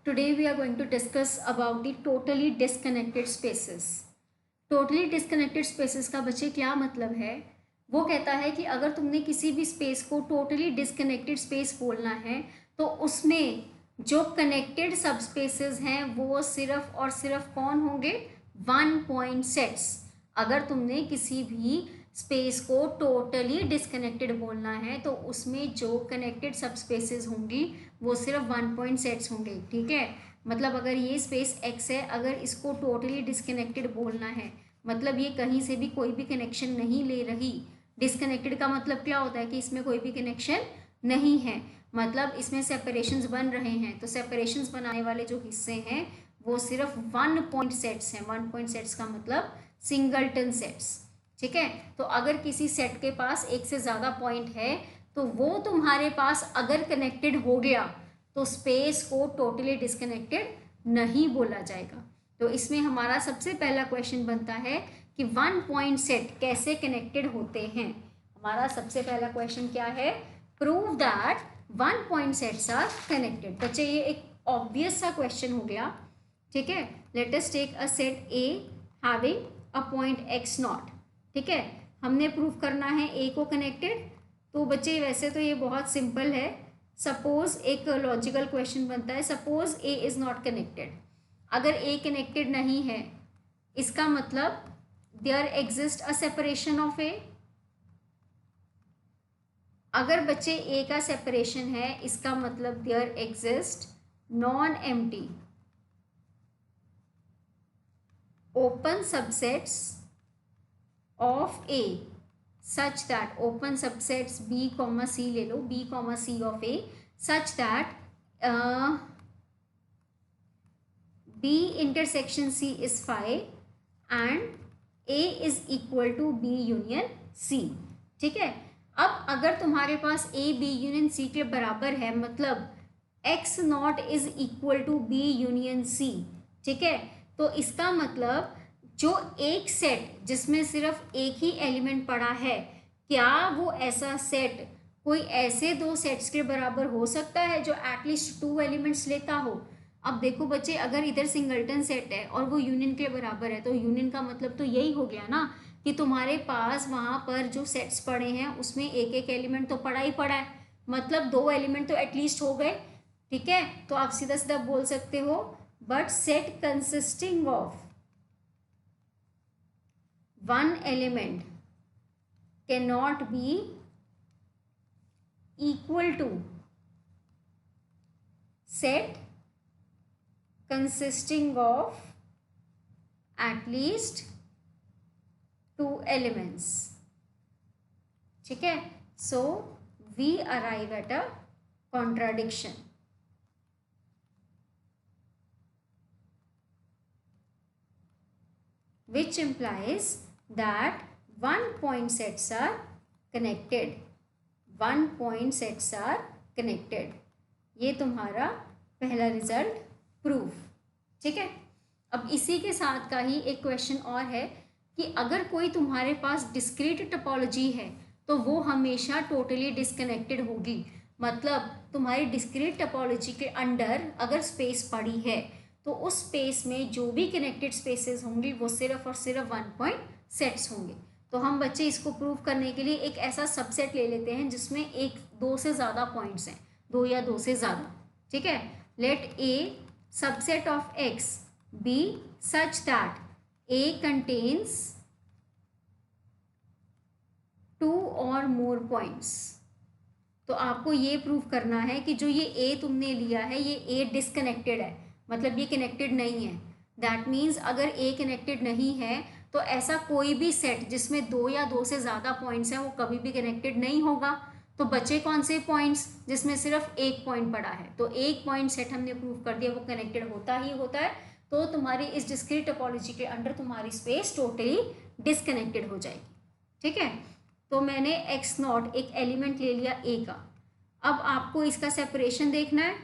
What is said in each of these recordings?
Today we are going to discuss about the totally disconnected spaces. Totally disconnected spaces का बच्चे क्या मतलब है? वो कहता है कि अगर तुमने किसी भी स्पेस को टोटली डिस्कनेक्टेड स्पेस बोलना है तो उसमें जो कनेक्टेड सब स्पेसेस हैं वो सिर्फ और सिर्फ कौन होंगे? One point sets. अगर तुमने किसी भी स्पेस को टोटली डिस्कनेक्टेड बोलना है तो उसमें जो कनेक्टेड सब स्पेसेस होंगी वो सिर्फ वन पॉइंट सेट्स होंगे. ठीक है, मतलब अगर ये स्पेस एक्स है, अगर इसको टोटली डिस्कनेक्टेड बोलना है मतलब ये कहीं से भी कोई भी कनेक्शन नहीं ले रही. डिस्कनेक्टेड का मतलब क्या होता है कि इसमें कोई भी कनेक्शन नहीं है, मतलब इसमें सेपरेशंस बन रहे हैं. तो सेपरेशंस बनाने वाले जो हिस्से हैं वो सिर्फ वन पॉइंट सेट्स हैं. वन पॉइंट सेट्स का मतलब सिंगलटन सेट्स. ठीक है, तो अगर किसी सेट के पास एक से ज़्यादा पॉइंट है तो वो तुम्हारे पास अगर कनेक्टेड हो गया तो स्पेस को टोटली डिस्कनेक्टेड नहीं बोला जाएगा. तो इसमें हमारा सबसे पहला क्वेश्चन बनता है कि वन पॉइंट सेट कैसे कनेक्टेड होते हैं. हमारा सबसे पहला क्वेश्चन क्या है? Prove that one point sets are connected. बच्चे ये एक ऑब्वियस सा क्वेश्चन हो गया. ठीक है, let us take a set A having a point X naught. ठीक है, हमने प्रूव करना है ए को कनेक्टेड. तो बच्चे वैसे तो ये बहुत सिंपल है. सपोज एक लॉजिकल क्वेश्चन बनता है, suppose A is not connected. अगर ए कनेक्टेड नहीं है इसका मतलब there exist a separation of A. अगर बच्चे ए का सेपरेशन है इसका मतलब there exist non empty open subsets of A such that open subsets B comma C ले लो, B comma C of A such that B intersection C is phi and A is equal to B union C. ठीक है, अब अगर तुम्हारे पास A B union C के बराबर है मतलब X naught is equal to B union C. ठीक है, तो इसका मतलब जो एक सेट जिसमें सिर्फ एक ही एलिमेंट पड़ा है, क्या वो ऐसा सेट कोई ऐसे दो सेट्स के बराबर हो सकता है जो एटलीस्ट टू एलिमेंट्स लेता हो? अब देखो बच्चे, अगर इधर सिंगल्टन सेट है और वो यूनियन के बराबर है तो यूनियन का मतलब तो यही हो गया ना कि तुम्हारे पास वहाँ पर जो सेट्स पड़े हैं उसमें एक एक एलिमेंट तो पड़ा ही पड़ा है, मतलब दो एलिमेंट तो एटलीस्ट हो गए. ठीक है, तो आप सीधा सीधा बोल सकते हो but set consisting of one element cannot be equal to set consisting of at least two elements. ठीक है, so we arrive at a contradiction. Which implies that one point sets are connected. One point sets are connected. ये तुम्हारा पहला result proof. ठीक है, अब इसी के साथ का ही एक क्वेश्चन और है कि अगर कोई तुम्हारे पास डिस्क्रीट टोपोलॉजी है तो वो हमेशा टोटली डिस्कनेक्टेड होगी. मतलब तुम्हारी डिस्क्रीट टोपोलॉजी के अंडर अगर स्पेस पड़ी है तो उस स्पेस में जो भी कनेक्टेड स्पेसेस होंगी वो सिर्फ और सिर्फ वन पॉइंट सेट्स होंगे. तो हम बच्चे इसको प्रूव करने के लिए एक ऐसा सबसेट ले लेते हैं जिसमें एक दो से ज़्यादा पॉइंट्स हैं, दो या दो से ज़्यादा. ठीक है, let A subset of X B such that A contains two और मोर पॉइंट्स. तो आपको ये प्रूव करना है कि जो ये ए तुमने लिया है ये ए डिस्कनेक्टेड है, मतलब ये कनेक्टेड नहीं है. दैट मीन्स अगर ए कनेक्टेड नहीं है तो ऐसा कोई भी सेट जिसमें दो या दो से ज़्यादा पॉइंट्स हैं वो कभी भी कनेक्टेड नहीं होगा. तो बचे कौन से पॉइंट्स? जिसमें सिर्फ एक पॉइंट पड़ा है. तो एक पॉइंट सेट हमने प्रूव कर दिया वो कनेक्टेड होता ही होता है. तो तुम्हारी इस डिस्क्रीट टोपोलॉजी के अंडर तुम्हारी स्पेस टोटली डिस्कनेक्टेड हो जाएगी. ठीक है, तो मैंने एक्स नॉट एक एलिमेंट ले लिया ए का. अब आपको इसका सेपरेशन देखना है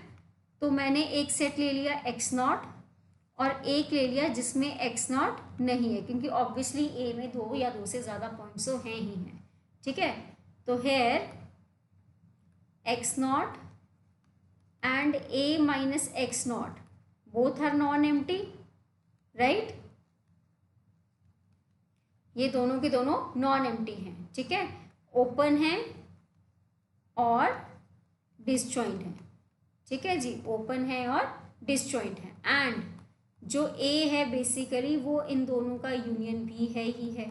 तो मैंने एक सेट ले लिया एक्स नॉट और एक ले लिया जिसमें एक्स नॉट नहीं है, क्योंकि ऑब्वियसली ए में दो या दो से ज़्यादा पॉइंट्स तो हैं ही हैं. ठीक है, तो here X naught and A minus X naught both are non empty, right, ये दोनों के दोनों नॉन एम्प्टी हैं, ठीक है, ओपन है और डिसजॉइंट है, ठीक है जी, ओपन है और डिसजॉइंट है, एंड जो ए है बेसिकली वो इन दोनों का यूनियन भी है ही है,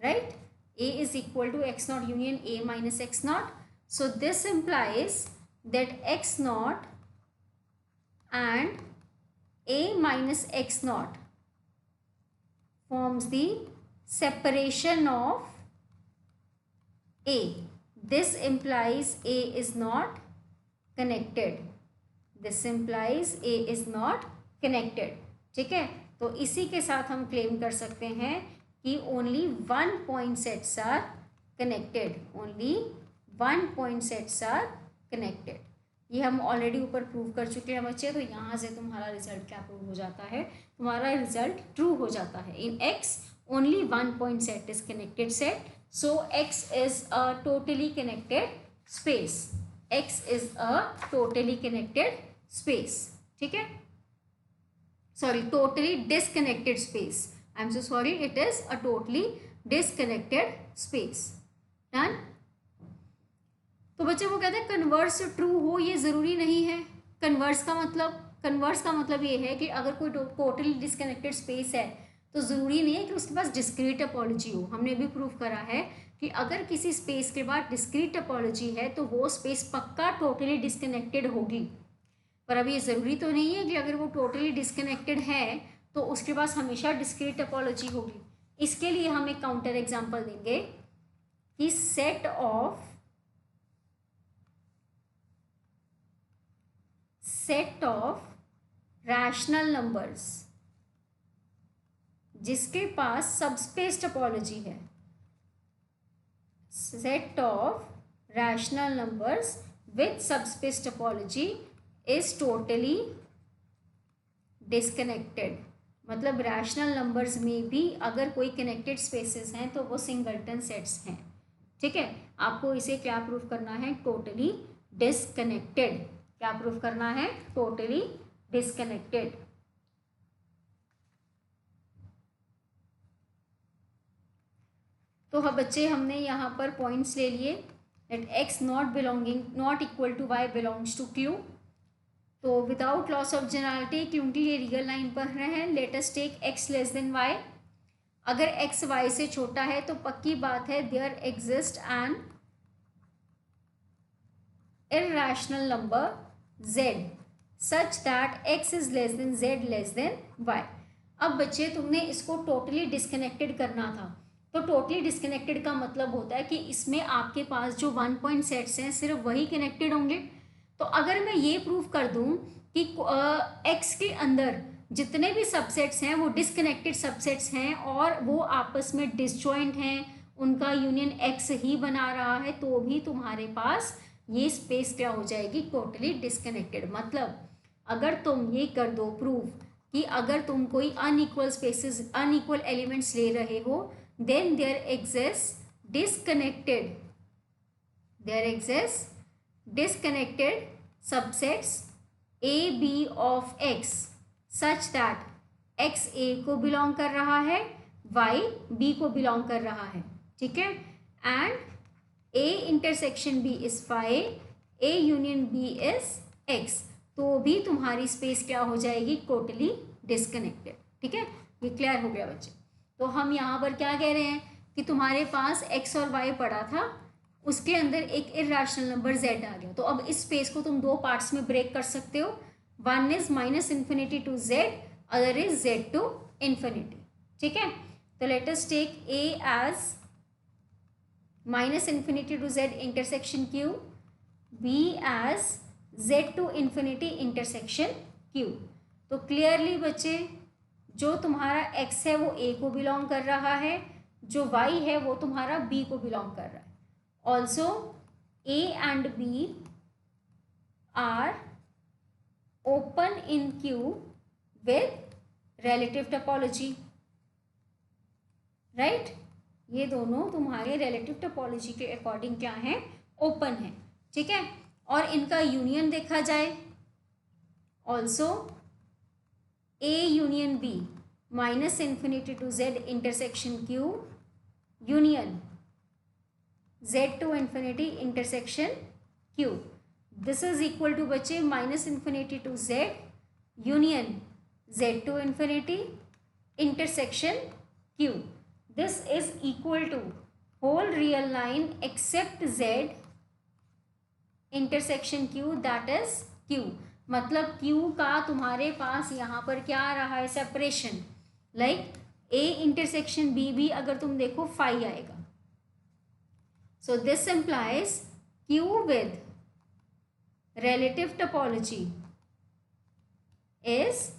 right, a is equal to x naught union a minus x naught, so this implies that x naught and a minus x naught forms the separation of a. This implies a is not connected. This implies a is not connected. ठीक है, तो इसी के साथ हम claim कर सकते हैं कि only one point sets are connected, only one point sets are connected. ये हम ऑलरेडी ऊपर प्रूव कर चुके हैं बच्चे, तो यहाँ से तुम्हारा रिजल्ट क्या प्रूव हो जाता है, तुम्हारा रिजल्ट ट्रू हो जाता है। इन x only one point set is connected set, so x is a totally connected space, x is a totally connected space, ठीक है, sorry totally disconnected space, I am so sorry, it is a totally disconnected space. Done. तो बच्चे वो कहते हैं converse true हो ये ज़रूरी नहीं है। कन्वर्स का मतलब ये है कि अगर कोई टोटली डिसकनेक्टेड स्पेस है तो ज़रूरी नहीं है कि उसके पास डिस्क्रीट टोपोलॉजी हो। हमने भी प्रूव करा है कि अगर किसी स्पेस के बाद डिस्क्रीट टोपोलॉजी है तो वो स्पेस पक्का टोटली डिसकनेक्टेड होगी। पर अब ये ज़रूरी तो नहीं है कि अगर वो टोटली डिसकनेक्टेड है तो उसके पास हमेशा डिस्क्रीट टोपोलॉजी होगी। इसके लिए हम एक काउंटर एग्जांपल देंगे कि सेट ऑफ रैशनल नंबर्स जिसके पास सबस्पेस टोपोलॉजी है, set of rational numbers with subspace topology is totally disconnected. मतलब रैशनल नंबर्स में भी अगर कोई कनेक्टेड स्पेसेस हैं तो वो सिंगलटन सेट्स हैं, ठीक है। आपको इसे क्या प्रूफ करना है, टोटली डिसकनेक्टेड। क्या प्रूफ करना है, टोटली डिसकनेक्टेड। तो हाँ बच्चे, हमने यहाँ पर पॉइंट्स ले लिए that x naught equal to y belongs to Q। तो विदाउट लॉस ऑफ जनरलिटी क्योंकि ये रियल लाइन पढ़ रहे हैं, let us take x less than y। अगर x y से छोटा है तो पक्की बात है there exist an irrational number z such that x is less than z less than y। अब बच्चे तुमने इसको टोटली डिसकनेक्टेड करना था, तो टोटली डिसकनेक्टेड का मतलब होता है कि इसमें आपके पास जो वन पॉइंट सेट्स हैं सिर्फ वही कनेक्टेड होंगे। तो अगर मैं ये प्रूव कर दूं कि x के अंदर जितने भी सबसेट्स हैं वो डिसकनेक्टेड सबसेट्स हैं और वो आपस में डिसजॉइंट हैं, उनका यूनियन x ही बना रहा है, तो भी तुम्हारे पास ये स्पेस क्या हो जाएगी, टोटली डिसकनेक्टेड। मतलब अगर तुम ये कर दो प्रूव कि अगर तुम कोई अनइक्वल स्पेसेस अनइक्वल एलिमेंट्स ले रहे हो, then there exists disconnected subsets a b of x such that x a को बिलोंग कर रहा है, y b को बिलोंग कर रहा है, ठीक है, and a intersection b is phi, a union b is x, तो भी तुम्हारी स्पेस क्या हो जाएगी, टोटली डिसकनेक्टेड, ठीक है। ये क्लियर हो गया बच्चे। तो हम यहाँ पर क्या कह रहे हैं कि तुम्हारे पास x और y पड़ा था, उसके अंदर एक इररेशनल नंबर z आ गया, तो अब इस स्पेस को तुम दो पार्ट्स में ब्रेक कर सकते हो। One is minus infinity to z, other is z to infinity, ठीक है। तो let us take a as minus infinity to z intersection q, b as z to infinity intersection q। तो clearly बच्चे जो तुम्हारा x है वो a को बिलोंग कर रहा है, जो y है वो तुम्हारा b को बिलोंग कर रहा है। Also a and b are open in Q with relative topology, right. ये दोनों तुम्हारे रिलेटिव टोपोलॉजी के अकॉर्डिंग क्या है, ओपन है, ठीक है। और इनका यूनियन देखा जाए also A union B minus infinity to Z intersection Q union Z to infinity intersection Q. This is equal to बच्चे minus infinity to Z union Z to infinity intersection Q. This is equal to whole real line except Z intersection Q, that is Q. मतलब Q का तुम्हारे पास यहाँ पर क्या आ रहा है, separation. Like A intersection B भी अगर तुम देखो फाई आएगा. So this implies Q with relative topology is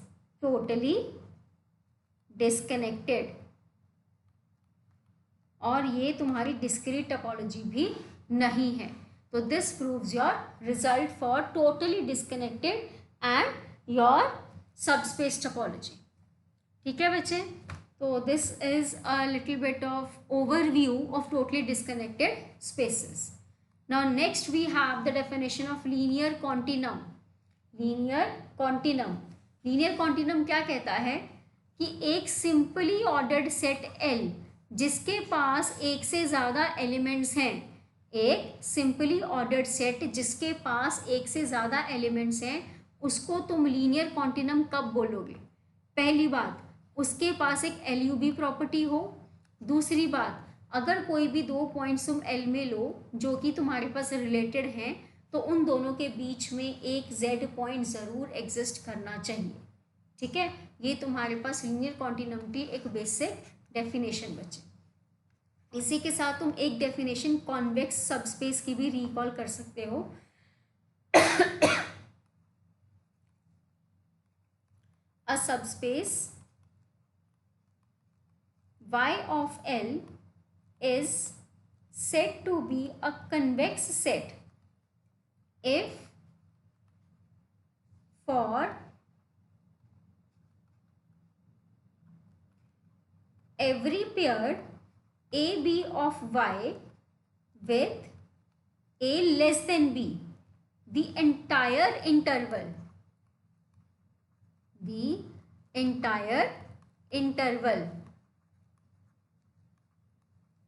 totally disconnected. और ये तुम्हारी discrete topology भी नहीं है. तो this proves your result for totally disconnected and your subspace topology. ठीक है बच्चे. So this is a little bit of overview of totally disconnected spaces. Now next we have the definition of linear continuum. Linear continuum. Linear continuum क्या कहता है कि एक simply ordered set L जिसके पास एक से ज़्यादा एलिमेंट्स हैं, एक सिंपली ऑर्डर्ड सेट जिसके पास एक से ज़्यादा एलिमेंट्स हैं, उसको तुम लीनियर कॉन्टिनम कब बोलोगे? पहली बात, उसके पास एक LUB प्रॉपर्टी हो. दूसरी बात, अगर कोई भी दो पॉइंट्स तुम L में लो जो कि तुम्हारे पास रिलेटेड हैं, तो उन दोनों के बीच में एक Z पॉइंट ज़रूर एग्जिस्ट करना चाहिए. ठीक है, ये तुम्हारे पास लीनियर कॉन्टिनम की एक बेसिक डेफिनेशन बचे. इसी के साथ तुम एक डेफिनेशन कॉन्वेक्स सबस्पेस की भी रिकॉल कर सकते हो. अ subspace Y of L is said to be a convex set if for every pair AB of Y with A less than B, the entire interval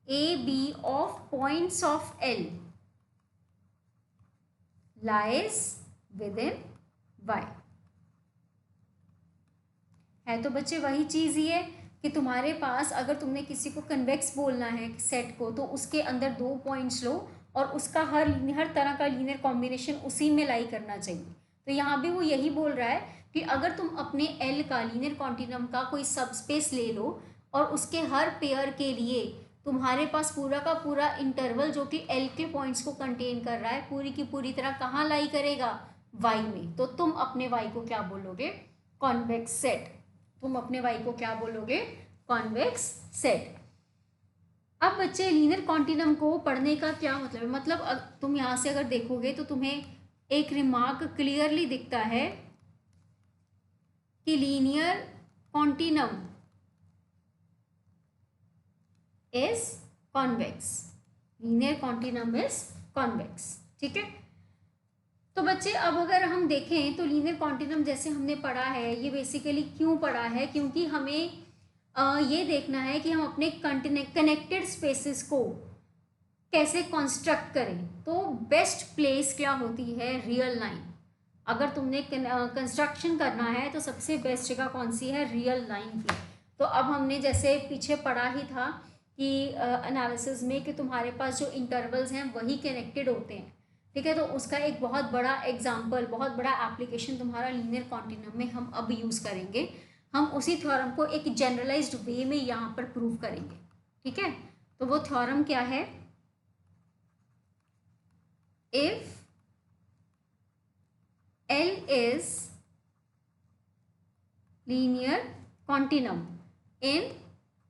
AB of points of L lies within Y. है तो बच्चे वही चीज़ ही है कि तुम्हारे पास अगर तुमने किसी को कन्वेक्स बोलना है सेट को, तो उसके अंदर दो पॉइंट्स लो और उसका हर तरह का लीनियर कॉम्बिनेशन उसी में लाई करना चाहिए. तो यहाँ भी वो यही बोल रहा है कि अगर तुम अपने L का लीनियर कॉन्टिनम का कोई सबस्पेस ले लो और उसके हर पेयर के लिए तुम्हारे पास पूरा का पूरा इंटरवल जो कि L के पॉइंट्स को कंटेन कर रहा है, पूरी की पूरी तरह कहाँ लाई करेगा? Y में. तो तुम अपने Y को क्या बोलोगे? Convex set. तुम अपने Y को क्या बोलोगे? Convex set. अब बच्चे लीनियर कॉन्टिनम को पढ़ने का क्या मतलब है? मतलब तुम यहाँ से अगर देखोगे तो तुम्हें एक रिमार्क क्लियरली दिखता है कि linear continuum is convex. Linear continuum is convex. ठीक है. तो बच्चे अब अगर हम देखें तो लीनियर कॉन्टिनम जैसे हमने पढ़ा है, ये बेसिकली क्यों पढ़ा है? क्योंकि हमें ये देखना है कि हम अपने कनेक्टेड स्पेसेस को कैसे कंस्ट्रक्ट करें. तो बेस्ट प्लेस क्या होती है? Real line. अगर तुमने कंस्ट्रक्शन करना है तो सबसे बेस्ट जगह कौन सी है? रियल लाइन की. तो अब हमने जैसे पीछे पढ़ा ही था कि एनालिसिस में कि तुम्हारे पास जो इंटरवल्स हैं वही कनेक्टेड होते हैं. ठीक है. तो उसका एक बहुत बड़ा एग्जाम्पल, बहुत बड़ा एप्लीकेशन तुम्हारा लीनियर कॉन्टिनम में हम अब यूज़ करेंगे. हम उसी थ्योरम को एक जनरलाइज्ड वे में यहाँ पर प्रूव करेंगे. ठीक है. तो वो थ्योरम क्या है? If L is linear continuum in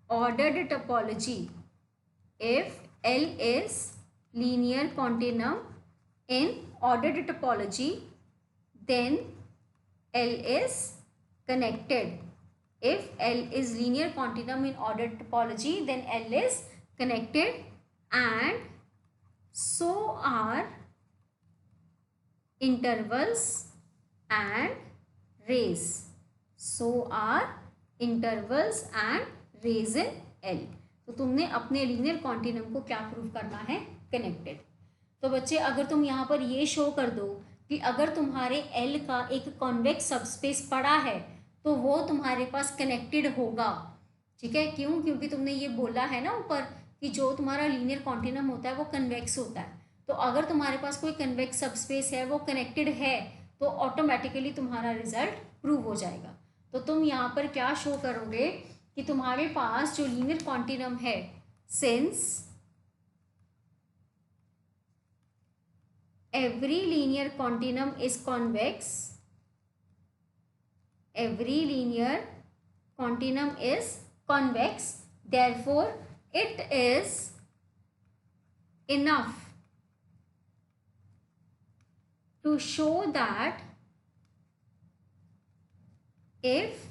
ordered topology, if L is linear continuum in ordered topology, then L is connected. If L is linear continuum in ordered topology, then L is connected, and so are intervals and rays. So are intervals and rays in L. तो तुमने अपने linear continuum को क्या prove करना है? Connected. तो बच्चे अगर तुम यहाँ पर ये शो कर दो कि अगर तुम्हारे L का एक कॉन्वेक्स सबस्पेस पड़ा है तो वो तुम्हारे पास कनेक्टेड होगा. ठीक है, क्यों? क्योंकि तुमने ये बोला है ना ऊपर कि जो तुम्हारा लीनियर कॉन्टिनम होता है वो कन्वेक्स होता है. तो अगर तुम्हारे पास कोई कन्वेक्स सबस्पेस है, वो कनेक्टेड है, तो ऑटोमेटिकली तुम्हारा रिजल्ट प्रूव हो जाएगा. तो तुम यहाँ पर क्या शो करोगे कि तुम्हारे पास जो लीनियर कॉन्टिनम है, since every linear continuum is convex, every linear continuum is convex, therefore it is enough to show that if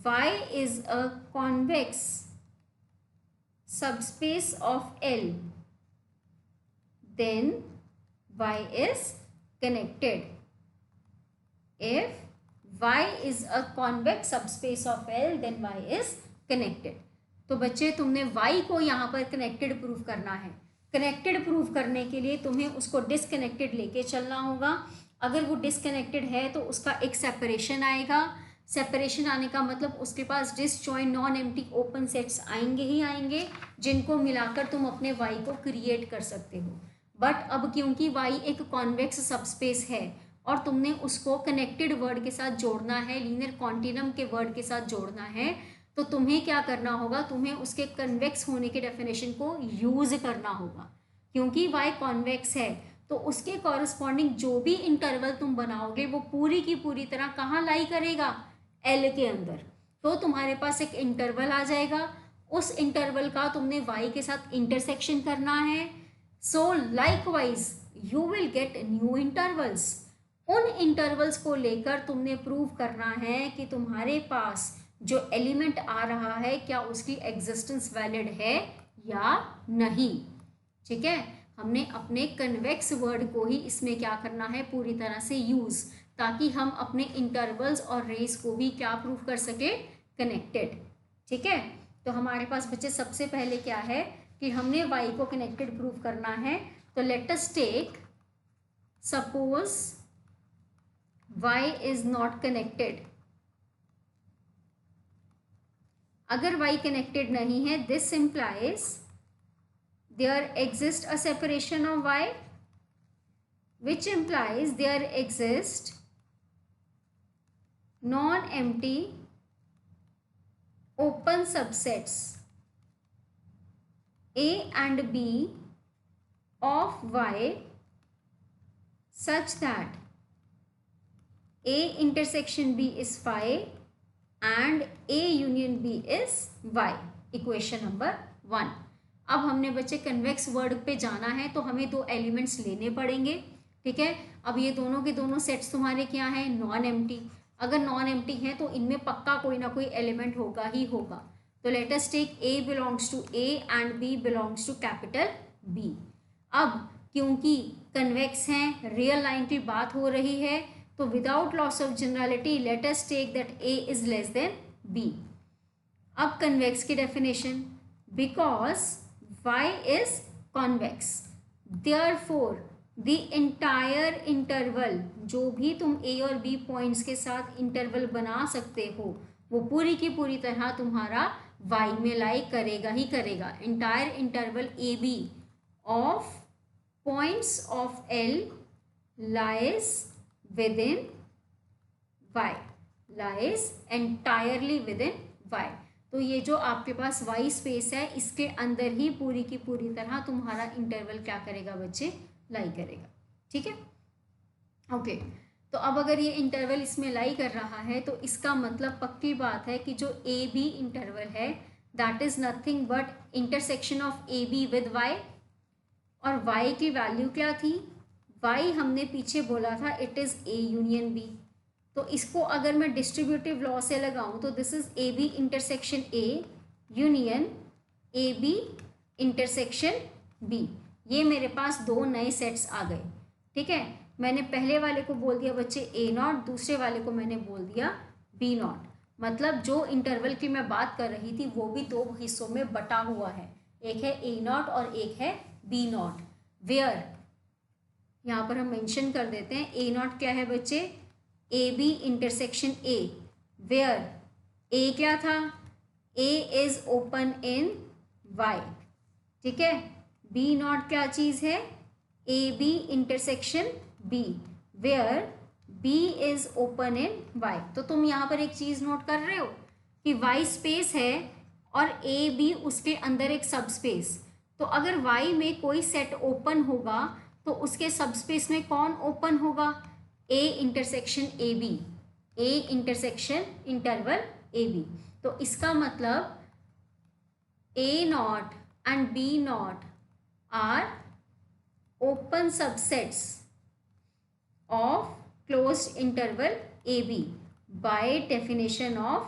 Y is a convex subspace of L, then Y is connected. If Y is a convex subspace of L, then Y is connected. तो बच्चे तुमने Y को यहाँ पर connected prove करना है. Connected prove करने के लिए तुम्हें उसको डिसकनेक्टेड लेके चलना होगा. अगर वो डिसकनेक्टेड है तो उसका एक सेपरेशन आएगा. सेपरेशन आने का मतलब उसके पास disjoint non empty open sets आएंगे ही आएंगे, जिनको मिलाकर तुम अपने Y को क्रिएट कर सकते हो. बट अब क्योंकि Y एक कॉन्वेक्स सबस्पेस है और तुमने उसको कनेक्टेड वर्ड के साथ जोड़ना है, लीनियर कॉन्टिनम के वर्ड के साथ जोड़ना है, तो तुम्हें क्या करना होगा? तुम्हें उसके कन्वेक्स होने के डेफिनेशन को यूज़ करना होगा. क्योंकि Y कॉन्वेक्स है तो उसके कॉरस्पॉन्डिंग जो भी इंटरवल तुम बनाओगे वो पूरी की पूरी तरह कहाँ लाई करेगा? L के अंदर. तो तुम्हारे पास एक इंटरवल आ जाएगा. उस इंटरवल का तुमने Y के साथ इंटरसेक्शन करना है. So likewise you will get new intervals. उन इंटरवल्स को लेकर तुमने प्रूव करना है कि तुम्हारे पास जो एलिमेंट आ रहा है क्या उसकी एग्जिस्टेंस वैलिड है या नहीं. ठीक है, हमने अपने कन्वेक्स वर्ड को ही इसमें क्या करना है? पूरी तरह से यूज़, ताकि हम अपने इंटरवल्स और रेस को भी क्या प्रूव कर सके? कनेक्टेड. ठीक है, तो हमारे पास बच्चे सबसे पहले क्या है कि हमने Y को कनेक्टेड प्रूव करना है. तो let us take suppose Y is not connected. अगर Y कनेक्टेड नहीं है, this implies there exist a separation of Y, which implies there exist non empty open subsets A and B of Y such that A intersection B is phi and A union B is Y. Equation number 1. अब हमने बच्चे convex word पे जाना है तो हमें दो elements लेने पड़ेंगे. ठीक है, अब ये दोनों के दोनों सेट्स तुम्हारे क्या हैं? Non empty. अगर नॉन एम्प्टी है तो इनमें पक्का कोई ना कोई एलिमेंट होगा ही होगा. तो let us take A belongs to A and B belongs to capital B. अब क्योंकि कन्वेक्स हैं, रियल लाइन की बात हो रही है, तो without loss of generality let us take that A is less than B. अब कन्वेक्स की definition, because Y is convex, therefore the entire interval, जो भी तुम A और B पॉइंट्स के साथ इंटरवल बना सकते हो, वो पूरी की पूरी तरह तुम्हारा Y में लाई करेगा ही करेगा. Entire interval AB of points of L lies with in Y, lies entirely with in Y. तो ये जो आपके पास Y स्पेस है, इसके अंदर ही पूरी की पूरी तरह तुम्हारा इंटरवल क्या करेगा बच्चे? लाई करेगा. ठीक है, ओके. तो अब अगर ये इंटरवल इसमें लाई कर रहा है तो इसका मतलब पक्की बात है कि जो ए बी इंटरवल है that is nothing but intersection of A B with Y. और वाई की वैल्यू क्या थी? वाई हमने पीछे बोला था it is A union B. तो इसको अगर मैं डिस्ट्रीब्यूटिव लॉ से लगाऊं तो this is A B intersection A union A B intersection B. ये मेरे पास दो नए सेट्स आ गए. ठीक है, मैंने पहले वाले को बोल दिया बच्चे ए नॉट, दूसरे वाले को मैंने बोल दिया बी नॉट। मतलब जो इंटरवल की मैं बात कर रही थी वो भी दो हिस्सों में बटा हुआ है, एक है ए नॉट और एक है बी नॉट। वेयर, यहाँ पर हम मेंशन कर देते हैं ए नॉट क्या है बच्चे, A B intersection A, where A क्या था, A is open in Y, ठीक है। बी नॉट क्या चीज़ है, A B intersection B, where B is open in Y. तो तुम यहाँ पर एक चीज़ नोट कर रहे हो कि वाई स्पेस है और ए बी उसके अंदर एक सब स्पेस। तो अगर वाई में कोई सेट ओपन होगा तो उसके सब स्पेस में कौन ओपन होगा, A intersection A B, A intersection interval A B. तो इसका मतलब A naught and B naught are open subsets of closed interval AB by definition of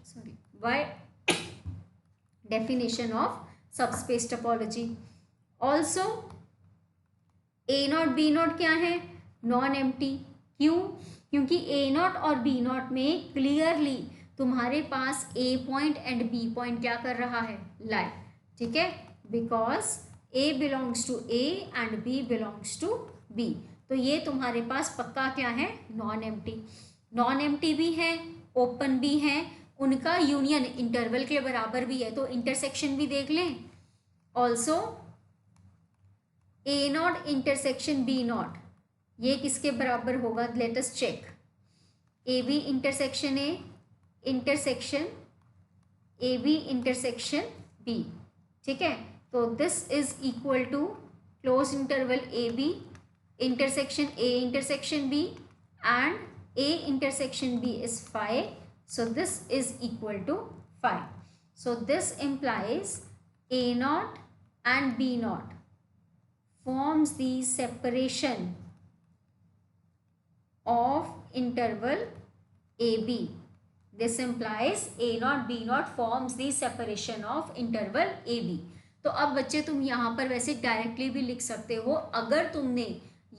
sorry, by definition of subspace topology. Also A not B not क्या है, non empty. क्यों, क्योंकि A not और B not में clearly तुम्हारे पास A point and B point क्या कर रहा है, लाई, ठीक है, because A belongs to A and B belongs to B। तो ये तुम्हारे पास पक्का क्या है, नॉन एम्प्टी। नॉन एम्प्टी भी है, ओपन भी है, उनका यूनियन इंटरवल के बराबर भी है, तो इंटरसेक्शन भी देख लें। Also A naught intersection B naught, ये किसके बराबर होगा, let us check. A B intersection A intersection A B intersection B, ठीक है। तो this is equal to close interval A B intersection A intersection B and A intersection B is 5, so this is equal to 5. So this implies A naught and B naught forms the separation of interval AB. This implies A naught B naught forms the separation of interval AB. तो अब बच्चे तुम यहाँ पर वैसे directly भी लिख सकते हो, अगर तुमने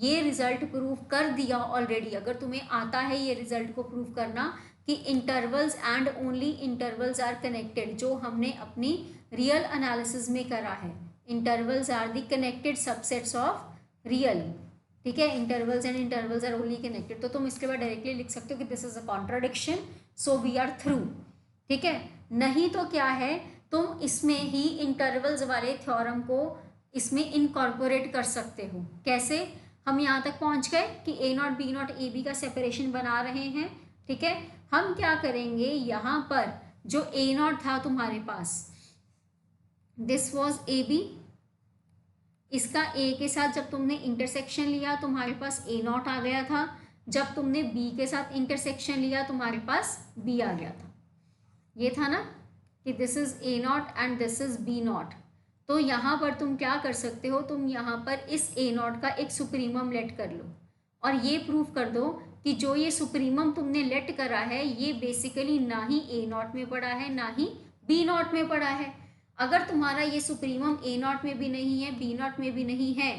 ये रिजल्ट प्रूव कर दिया ऑलरेडी, अगर तुम्हें आता है ये रिजल्ट को प्रूव करना कि intervals and only intervals are connected, जो हमने अपनी रियल एनालिसिस में करा है, intervals are the connected subsets of real, ठीक है, intervals and intervals are only connected. तो तुम इसके बाद डायरेक्टली लिख सकते हो कि this is a contradiction, so we are through, ठीक है। नहीं तो क्या है, तुम इसमें ही इंटरवल्स वाले थ्योरम को इसमें इनकॉर्पोरेट कर सकते हो। कैसे, हम यहाँ तक पहुँच गए कि A naught B naught A B का सेपरेशन बना रहे हैं, ठीक है। हम क्या करेंगे, यहाँ पर जो ए नॉट था तुम्हारे पास, दिस वॉज ए बी, इसका ए के साथ जब तुमने इंटरसेक्शन लिया तुम्हारे पास ए नॉट आ गया था, जब तुमने बी के साथ इंटरसेक्शन लिया तुम्हारे पास बी आ गया था। ये था ना कि this is A naught and this is B naught. तो यहाँ पर तुम क्या कर सकते हो, तुम यहाँ पर इस ए नॉट का एक सुप्रीमम लेट कर लो और ये प्रूव कर दो कि जो ये सुप्रीमम तुमने लेट करा है ये बेसिकली ना ही ए नॉट में पड़ा है ना ही बी नॉट में पड़ा है। अगर तुम्हारा ये सुप्रीमम ए नॉट में भी नहीं है बी नॉट में भी नहीं है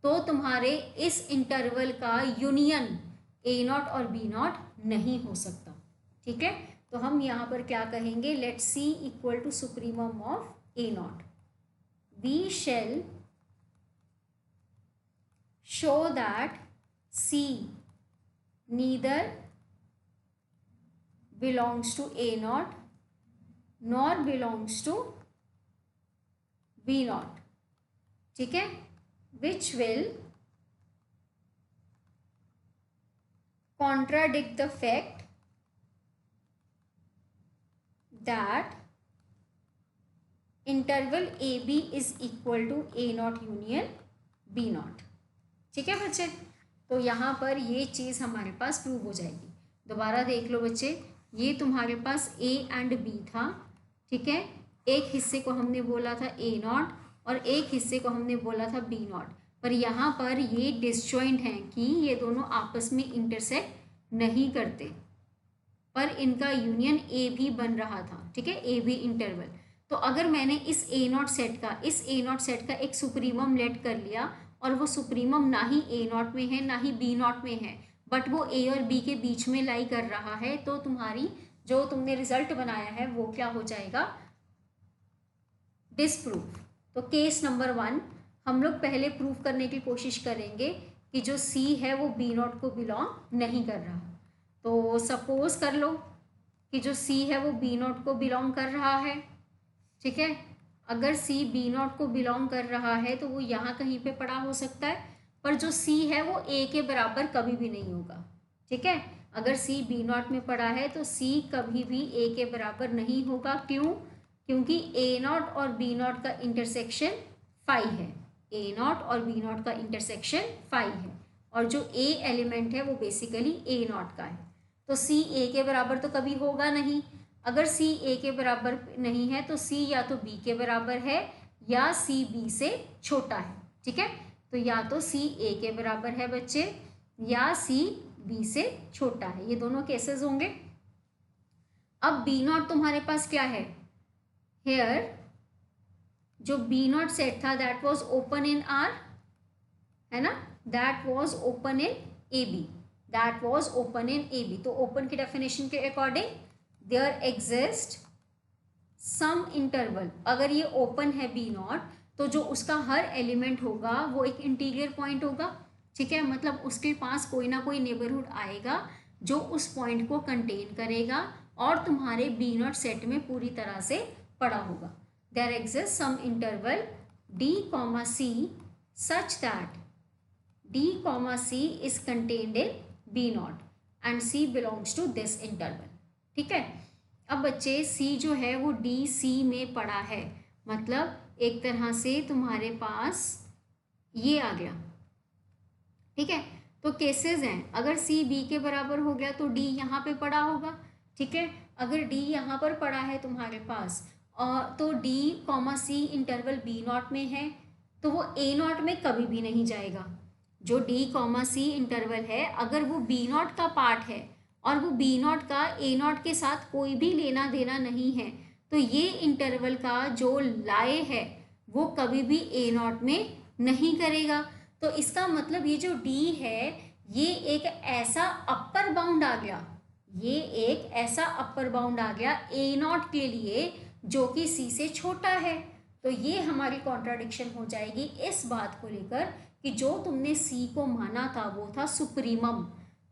तो तुम्हारे इस इंटरवल का यूनियन ए नॉट और बी नॉट नहीं हो सकता, ठीक है। तो हम यहाँ पर क्या कहेंगे, let C equal to supremum of A naught. We shall show that C neither belongs to A naught nor belongs to B naught, ठीक है, which will contradict the fact that interval AB is equal to A naught union B naught, ठीक है बच्चे। तो यहाँ पर ये चीज़ हमारे पास प्रूव हो जाएगी। दोबारा देख लो बच्चे, ये तुम्हारे पास ए एंड बी था, ठीक है, एक हिस्से को हमने बोला था ए नॉट और एक हिस्से को हमने बोला था बी नॉट, पर यहाँ पर ये डिसजॉइंट हैं कि ये दोनों आपस में इंटरसेक्ट नहीं करते, पर इनका यूनियन ए भी बन रहा था, ठीक है, ए बी इंटरवल। तो अगर मैंने इस ए नॉट सेट का एक सुप्रीमम लेट कर लिया और वो सुप्रीमम ना ही ए नॉट में है ना ही बी नॉट में है, बट वो ए और बी के बीच में लाई कर रहा है, तो तुम्हारी जो तुमने रिजल्ट बनाया है वो क्या हो जाएगा, डिसप्रूव। तो केस नंबर 1 हम लोग पहले प्रूव करने की कोशिश करेंगे कि जो सी है वो बी नॉट को बिलोंग नहीं कर रहा। तो सपोज कर लो कि जो सी है वो बी नॉट को बिलोंग कर रहा है, ठीक है। अगर सी बी नॉट को बिलोंग कर रहा है तो वो यहाँ कहीं पे पड़ा हो सकता है, पर जो सी है वो ए के बराबर कभी भी नहीं होगा, ठीक है। अगर सी बी नॉट में पड़ा है तो सी कभी भी ए के बराबर नहीं होगा। क्यों? क्योंकि ए नॉट और बी नॉट का इंटरसेक्शन फाई है, ए नॉट और बी नॉट का इंटरसेक्शन फाई है, और जो ए एलिमेंट है वो बेसिकली ए नॉट का है। तो सी ए के बराबर तो कभी होगा नहीं। अगर सी ए के बराबर नहीं है तो सी या तो बी के बराबर है या सी बी से छोटा है, ठीक है। तो या तो सी ए के बराबर है बच्चे या सी बी से छोटा है, ये दोनों केसेस होंगे। अब बी नॉट तुम्हारे पास क्या है, हेयर जो बी नॉट सेट था that was open in R, है ना, that was open in A B, that was open in A B. तो ओपन की डेफिनेशन के according there exist some interval. अगर ये ओपन है बी नॉट तो जो उसका हर एलिमेंट होगा वो एक इंटीरियर पॉइंट होगा, ठीक है। मतलब उसके पास कोई ना कोई नेबरहुड आएगा जो उस पॉइंट को कंटेन करेगा और तुम्हारे बी नॉट सेट में पूरी तरह से पड़ा होगा। There exist some interval d, c such that d, c is contained in b not and c belongs to this interval, ठीक है। अब बच्चे c जो है वो d c में पड़ा है, मतलब एक तरह से तुम्हारे पास ये आ गया, ठीक है। तो केसेस हैं, अगर c b के बराबर हो गया तो d यहाँ पे पड़ा होगा, ठीक है। अगर d यहाँ पर पड़ा है तुम्हारे पास तो d, c interval b not में है तो वो a नॉट में कभी भी नहीं जाएगा। जो d, c इंटरवल है अगर वो b नॉट का पार्ट है और वो b नॉट का a नॉट के साथ कोई भी लेना देना नहीं है, तो ये इंटरवल का जो लाए है वो कभी भी a नॉट में नहीं करेगा। तो इसका मतलब ये जो d है ये एक ऐसा अपर बाउंड आ गया, ये एक ऐसा अपर बाउंड आ गया a नॉट के लिए जो कि c से छोटा है। तो ये हमारी कॉन्ट्राडिक्शन हो जाएगी इस बात को लेकर कि जो तुमने c को माना था वो था सुप्रीमम,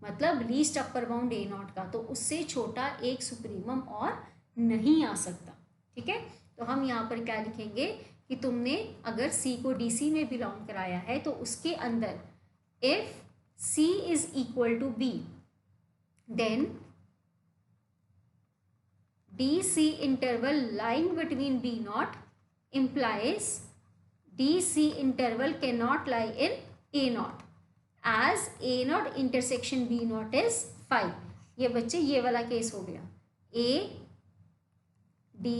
मतलब least upper bound a not का, तो उससे छोटा एक सुप्रीमम और नहीं आ सकता, ठीक है। तो हम यहाँ पर क्या लिखेंगे कि तुमने अगर c को dc में बिलोंग कराया है तो उसके अंदर if c is equal to b then dc interval lying between b naught implies dc interval cannot lie in a naught as a naught intersection b naught is phi। ये बच्चे ये वाला केस हो गया a d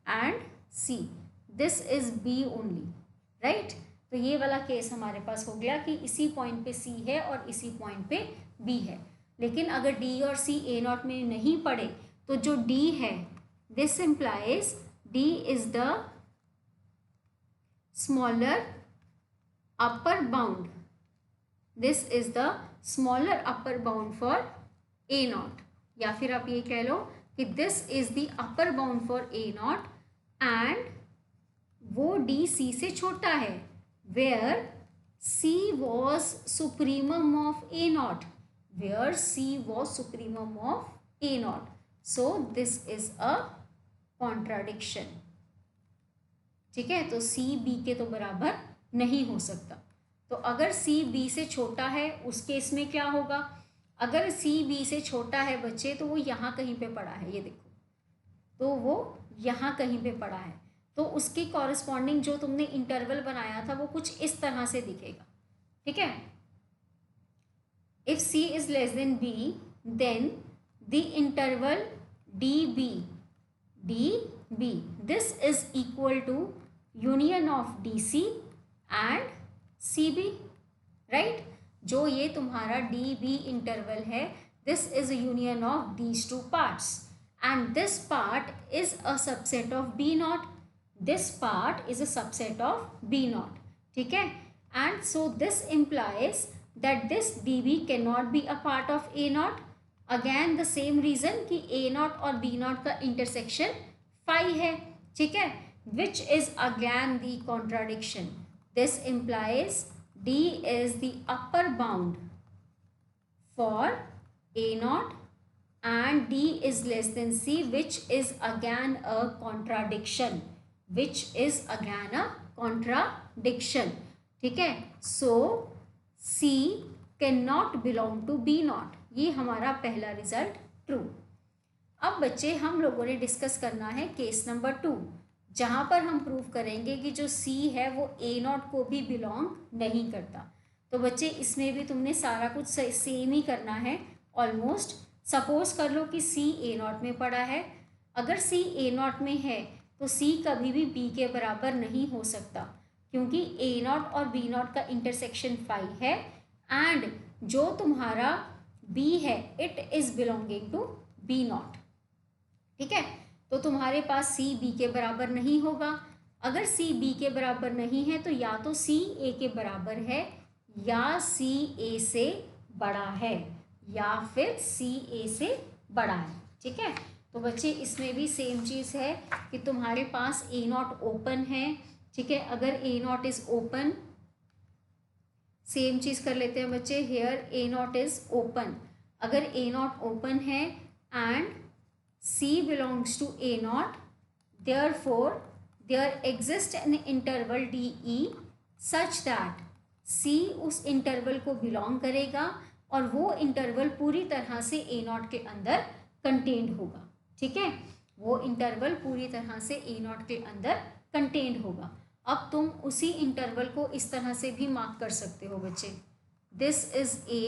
and c, this is b only, right। तो ये वाला case हमारे पास हो गया कि इसी पॉइंट पे c है और इसी पॉइंट पे b है। लेकिन अगर d और c a नॉट में नहीं पड़े तो जो d है this implies d is the smaller upper bound, this is the smaller upper bound for a naught, या फिर आप ये कह लो कि this is the upper bound for a naught and वो d c से छोटा है where c was supremum of a naught, where c was supremum of a naught। So this is a contradiction, ठीक है। तो c b के तो बराबर नहीं हो सकता। तो अगर c b से छोटा है उस केस में क्या होगा, अगर c b से छोटा है बच्चे तो वो यहाँ कहीं पे पड़ा है, ये देखो, तो वो यहाँ कहीं पे पड़ा है, तो उसकी कॉरेस्पॉन्डिंग जो तुमने इंटरवल बनाया था वो कुछ इस तरह से दिखेगा, ठीक है। If c is less than b then the interval db this is equal to union of dc and cb, right। जो ये तुम्हारा db इंटरवल है this is a union of these two parts and this part is a subset of b naught, this part is a subset of b naught, ठीक है। and so this implies that this dB cannot be a part of A naught. Again the same reason कि A naught और B naught का intersection phi है, ठीक है, which is again the contradiction. This implies D is the upper bound for A naught and D is less than C, which is again a contradiction. Which is again a contradiction. ठीक है, सो C cannot belong to B naught. ये हमारा पहला result true. अब बच्चे हम लोगों ने डिस्कस करना है केस नंबर 2, जहाँ पर हम प्रूव करेंगे कि जो C है वो A naught को भी बिलोंग नहीं करता. तो बच्चे इसमें भी तुमने सारा कुछ सेम ही करना है ऑलमोस्ट. सपोज कर लो कि C A naught में पड़ा है. अगर C A naught में है तो C कभी भी B के बराबर नहीं हो सकता, क्योंकि A naught और B naught का इंटरसेक्शन फाई है एंड जो तुम्हारा B है it is belonging to B naught. ठीक है, तो तुम्हारे पास C B के बराबर नहीं होगा. अगर C B के बराबर नहीं है तो या तो C A के बराबर है या C A से बड़ा है या फिर C A से बड़ा है. ठीक है, तो बच्चे इसमें भी सेम चीज़ है कि तुम्हारे पास A naught ओपन है. ठीक है, अगर A naught is open, same चीज़ कर लेते हैं बच्चे. Here A naught is open. अगर A naught ओपन है and C belongs to A naught, therefore there exists an interval DE such that C उस इंटरवल को बिलोंग करेगा और वो इंटरवल पूरी तरह से A naught के अंदर कंटेन्ड होगा. ठीक है, वो इंटरवल पूरी तरह से A naught के अंदर कंटेन्ड होगा. अब तुम उसी इंटरवल को इस तरह से भी मार्क कर सकते हो बच्चे. This is A,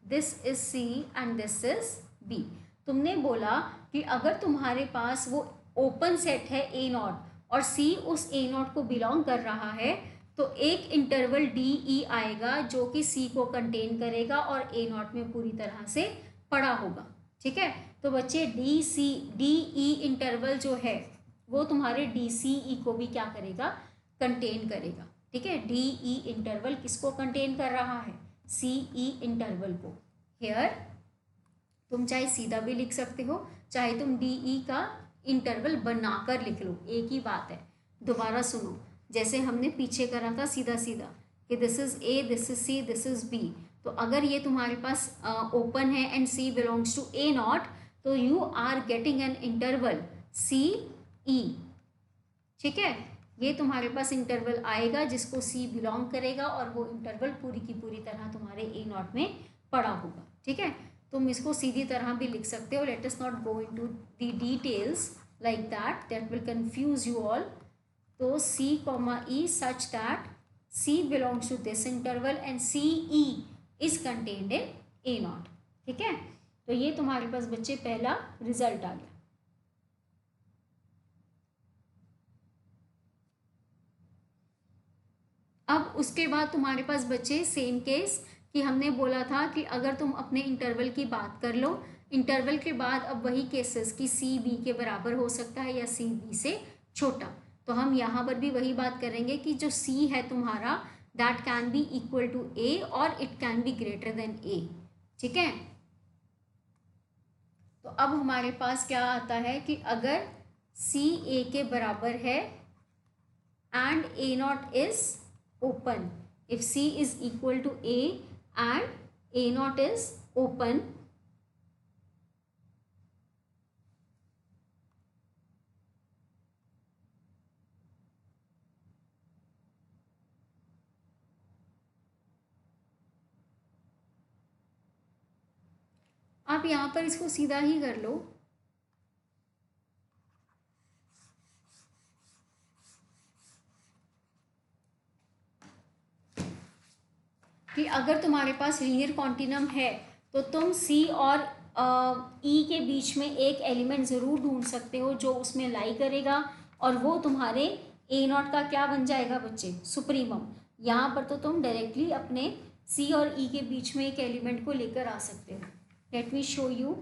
this is C and this is B. तुमने बोला कि अगर तुम्हारे पास वो ओपन सेट है A naught और C उस A naught को बिलोंग कर रहा है तो एक इंटरवल DE आएगा जो कि C को कंटेन करेगा और A naught में पूरी तरह से पड़ा होगा. ठीक है, तो बच्चे DE इंटरवल जो है वो तुम्हारे DCE को भी क्या करेगा, कंटेन करेगा. ठीक है, DE इंटरवल किसको कंटेन कर रहा है, CE इंटरवल को. हेयर तुम चाहे सीधा भी लिख सकते हो, चाहे तुम DE का इंटरवल बनाकर लिख लो, एक ही बात है. दोबारा सुनो, जैसे हमने पीछे करा था सीधा सीधा कि this is A, this is C, this is B. तो अगर ये तुम्हारे पास ओपन है and C belongs to A naught तो you are getting an interval CE. ठीक है, ये तुम्हारे पास इंटरवल आएगा जिसको C बिलोंग करेगा और वो इंटरवल पूरी की पूरी तरह तुम्हारे A naught में पड़ा होगा. ठीक है, तुम इसको सीधी तरह भी लिख सकते हो. Let us not go into the details like that will confuse you all. तो C, E such that C belongs to this interval and CE is contained in A naught. ठीक है, तो ये तुम्हारे पास बच्चे पहला रिजल्ट आ गया. अब उसके बाद तुम्हारे पास बच्चे सेम केस कि हमने बोला था कि अगर तुम अपने इंटरवल की बात कर लो, इंटरवल के बाद अब वही केसेस कि C B के बराबर हो सकता है या C B से छोटा. तो हम यहाँ पर भी वही बात करेंगे कि जो C है तुम्हारा that can be equal to A और it can be greater than A. ठीक है, तो अब हमारे पास क्या आता है कि अगर C A के बराबर है and A naught is open, if C is equal to A and A naught is open, आप यहाँ पर इसको सीधा ही कर लो. कि अगर तुम्हारे पास लीनियर कॉन्टिनम है तो तुम C और E के बीच में एक एलिमेंट ज़रूर ढूंढ सकते हो जो उसमें लाई करेगा और वो तुम्हारे A naught का क्या बन जाएगा बच्चे, सुप्रीमम. यहाँ पर तो तुम डायरेक्टली अपने C और E के बीच में एक एलिमेंट को लेकर आ सकते हो. Let me show you.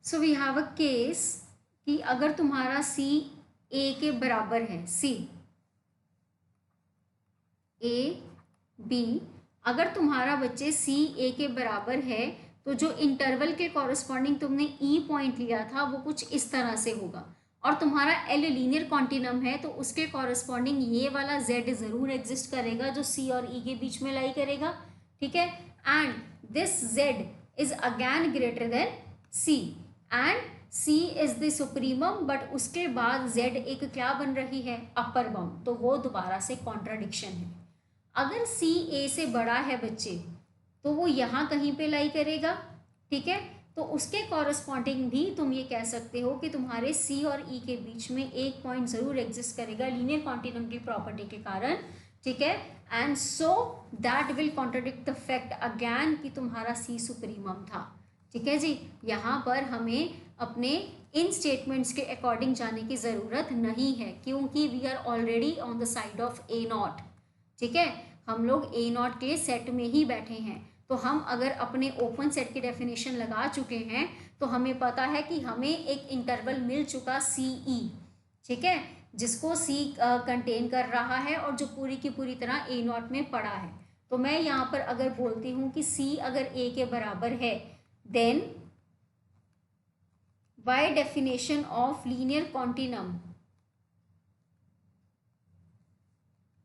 So we have a case कि अगर तुम्हारा सी ए के बराबर है, सी ए बी, अगर तुम्हारा बच्चे सी ए के बराबर है तो जो इंटरवल के कॉरस्पॉन्डिंग तुमने ई पॉइंट लिया था वो कुछ इस तरह से होगा, और तुम्हारा एल लीनियर कॉन्टिनम है तो उसके कॉरस्पॉन्डिंग ये वाला जेड ज़रूर एग्जिस्ट करेगा जो सी और ई के बीच में लाई करेगा, ठीक है। And this Z is again greater than C, and C is the supremum, but उसके बाद जेड एक क्या बन रही है, अपर बाउंड, तो वो दोबारा से कॉन्ट्राडिक्शन है। अगर सी ए से बड़ा है बच्चे तो वो यहाँ कहीं पे लाई करेगा, ठीक है। तो उसके कॉरस्पॉन्डिंग भी तुम ये कह सकते हो कि तुम्हारे सी और ई के बीच में एक पॉइंट ज़रूर एग्जिस्ट करेगा लीनियर कॉन्टिनम की प्रॉपर्टी के कारण, ठीक है। And so that will contradict the fact again कि तुम्हारा सी सुप्रीमम था, ठीक है जी। यहाँ पर हमें अपने इन स्टेटमेंट्स के अकॉर्डिंग जाने की ज़रूरत नहीं है क्योंकि we are already on the side of A naught, ठीक है। हम लोग ए नॉट के सेट में ही बैठे हैं, तो हम अगर अपने ओपन सेट की डेफिनेशन लगा चुके हैं तो हमें पता है कि हमें एक इंटरवल मिल चुका सी ई, ठीक है, जिसको सी कंटेन कर रहा है और जो पूरी की पूरी तरह ए नॉट में पड़ा है। तो मैं यहाँ पर अगर बोलती हूँ कि सी अगर ए के बराबर है then by definition of linear continuum,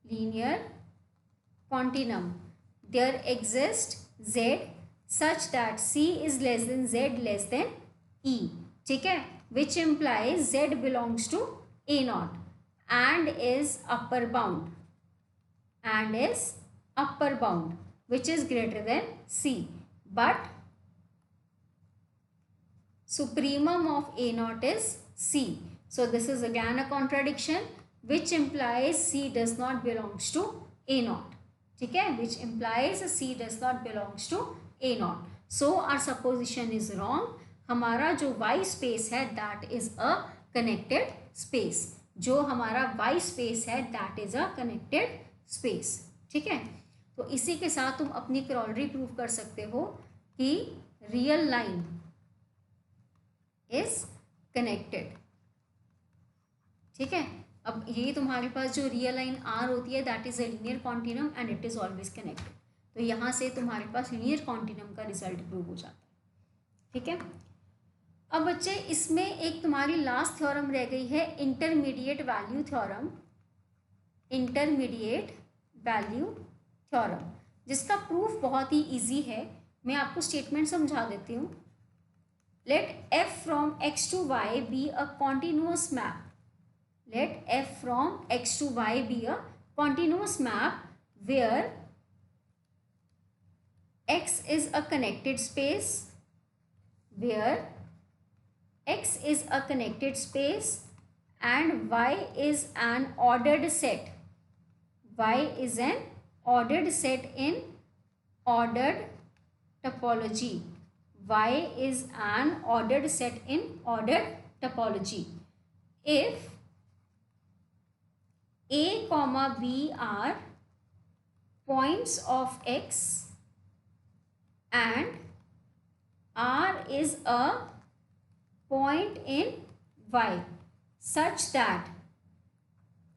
linear continuum there exists z such that c is less than z less than e, ठीक है, which implies z belongs to a naught and is upper bound, which is greater than c, but supremum of a naught is c. So this is again a contradiction which implies c does not belongs to a naught, ठीक है, which implies c does not belongs to a naught. So our supposition is wrong. हमारा जो y space है that is a connected space. जो हमारा y space है that is a connected space, ठीक है। तो इसी के साथ तुम अपनी corollary प्रूव कर सकते हो कि real line is connected, ठीक है। अब ये तुम्हारे पास जो रियल लाइन आर होती है that is a linear continuum and it is always connected, तो यहाँ से तुम्हारे पास लीनियर कॉन्टिनम का रिजल्ट प्रूव हो जाता है, ठीक है। अब बच्चे इसमें एक तुम्हारी लास्ट थ्योरम रह गई है intermediate value theorem, intermediate value theorem, जिसका प्रूफ बहुत ही ईजी है। मैं आपको स्टेटमेंट समझा देती हूँ। Let F from X to Y be a continuous map, let f from x to y be a continuous map where x is a connected space, where x is a connected space and y is an ordered set, y is an ordered set in ordered topology, y is an ordered set in ordered topology. If a comma b are points of x and r is a point in y such that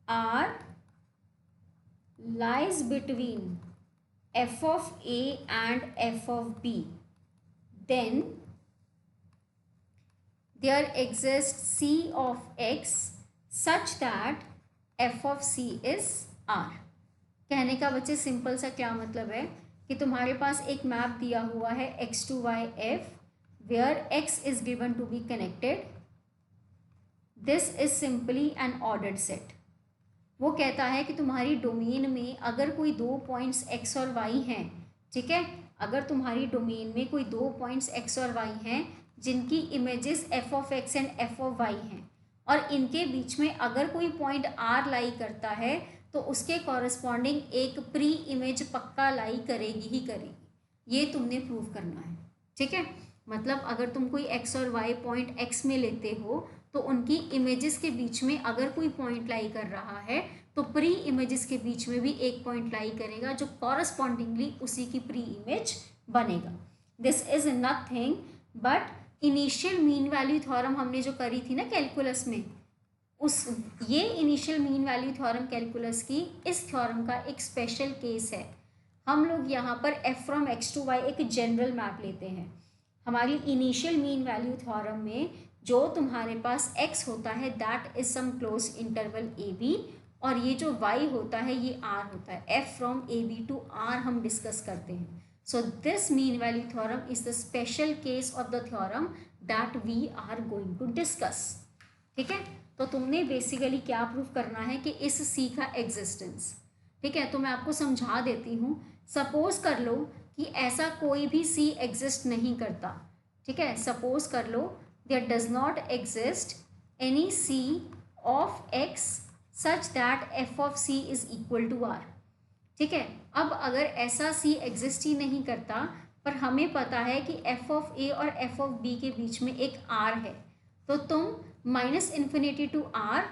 r lies between f of a and f of b, then there exists c of x such that f of c is r। कहने का बच्चे simple सा क्या मतलब है कि तुम्हारे पास एक मैप दिया हुआ है x to y f where x is given to be connected, this is simply an ordered set। वो कहता है कि तुम्हारी डोमेन में अगर कोई दो पॉइंट्स x और y हैं, ठीक है, अगर तुम्हारी डोमेन में कोई दो पॉइंट्स x और y हैं जिनकी images f of x and f of y हैं और इनके बीच में अगर कोई पॉइंट r लाई करता है तो उसके कॉरस्पॉन्डिंग एक प्री इमेज पक्का लाई करेगी ही करेगी, ये तुमने प्रूव करना है, ठीक है। मतलब अगर तुम कोई x और y पॉइंट x में लेते हो तो उनकी इमेजेस के बीच में अगर कोई पॉइंट लाई कर रहा है तो प्री इमेजेस के बीच में भी एक पॉइंट लाई करेगा जो कॉरस्पॉन्डिंगली उसी की प्री इमेज बनेगा। This is nothing but initial mean value theorem हमने जो करी थी ना कैलकुलस में, उस ये initial mean value theorem calculus की इस थ्योरम का एक स्पेशल केस है। हम लोग यहाँ पर F from X to Y एक जनरल मैप लेते हैं। हमारी इनिशियल मीन वैल्यू थ्योरम में जो तुम्हारे पास x होता है that is some close interval A B, और ये जो y होता है ये r होता है। f from A B to r हम डिस्कस करते हैं। So this mean value theorem is the special case of the theorem that we are going to discuss. ठीक है, तो तुमने बेसिकली क्या प्रूव करना है कि इस सी का एग्जिस्टेंस। ठीक है, तो मैं आपको समझा देती हूँ। सपोज कर लो कि ऐसा कोई भी सी एग्जिस्ट नहीं करता। ठीक है, सपोज कर लो there does not exist any C of X such that F of C is equal to R. ठीक है, अब अगर ऐसा सी एग्जिस्ट ही नहीं करता पर हमें पता है कि एफ ऑफ ए और एफ ऑफ बी के बीच में एक आर है, तो तुम minus infinity to R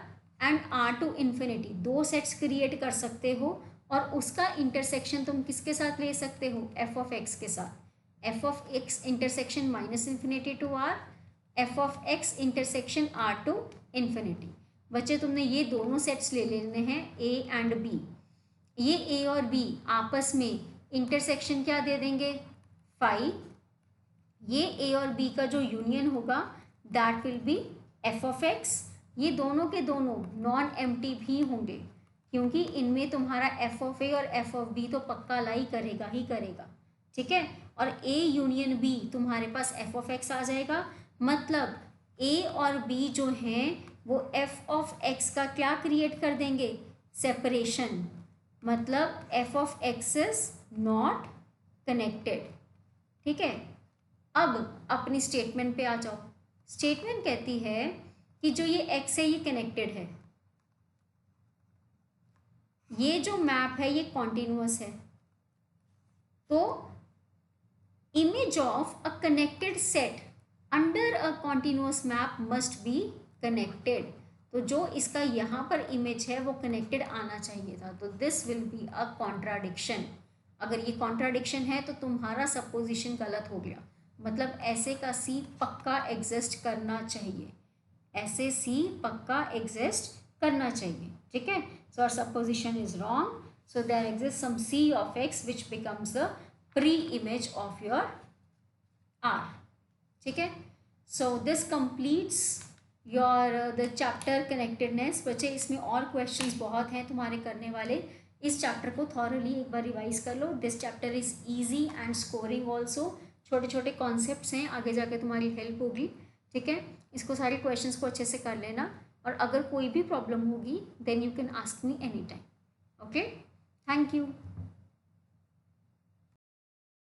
and R to infinity दो सेट्स क्रिएट कर सकते हो, और उसका इंटरसेक्शन तुम किसके साथ ले सकते हो, एफ ऑफ एक्स के साथ। F of X intersection minus infinity to R, F of X intersection R to infinity. बच्चे तुमने ये दोनों सेट्स ले लेने हैं ए एंड बी। ये ए और बी आपस में इंटरसेक्शन क्या दे देंगे, फाई। ये ए और बी का जो यूनियन होगा that will be F of x. ये दोनों के दोनों नॉन एम्प्टी भी होंगे क्योंकि इनमें तुम्हारा एफ ऑफ ए और एफ ऑफ बी तो पक्का लाई करेगा ही करेगा। ठीक है, और ए यूनियन बी तुम्हारे पास एफ ऑफ एक्स आ जाएगा। मतलब ए और बी जो हैं वो एफ ऑफ एक्स का क्या क्रिएट कर देंगे, सेपरेशन। मतलब F of x is not connected. ठीक है, अब अपनी स्टेटमेंट पे आ जाओ। स्टेटमेंट कहती है कि जो ये एक्स है ये कनेक्टेड है, ये जो मैप है ये कॉन्टिन्यूअस है, तो image of a connected set under a continuous map must be connected. तो जो इसका यहाँ पर इमेज है वो कनेक्टेड आना चाहिए था, तो this will be a contradiction. अगर ये कॉन्ट्राडिक्शन है तो तुम्हारा सपोजिशन गलत हो गया। मतलब ऐसे का सी पक्का एग्जिस्ट करना चाहिए, ऐसे सी पक्का एग्जिस्ट करना चाहिए। ठीक है, so our supposition is wrong, so there exists some c of x which becomes the pre-image of your r. ठीक है, so this completes your the chapter connectedness। बच्चे इसमें और questions बहुत हैं तुम्हारे करने वाले, इस चैप्टर को थॉरली एक बार रिवाइज कर लो। This chapter is easy and scoring also, छोटे छोटे कॉन्सेप्ट्स हैं, आगे जाके तुम्हारी हेल्प होगी। ठीक है, इसको सारे क्वेश्चंस को अच्छे से कर लेना, और अगर कोई भी प्रॉब्लम होगी then you can ask me any time. Okay, thank you.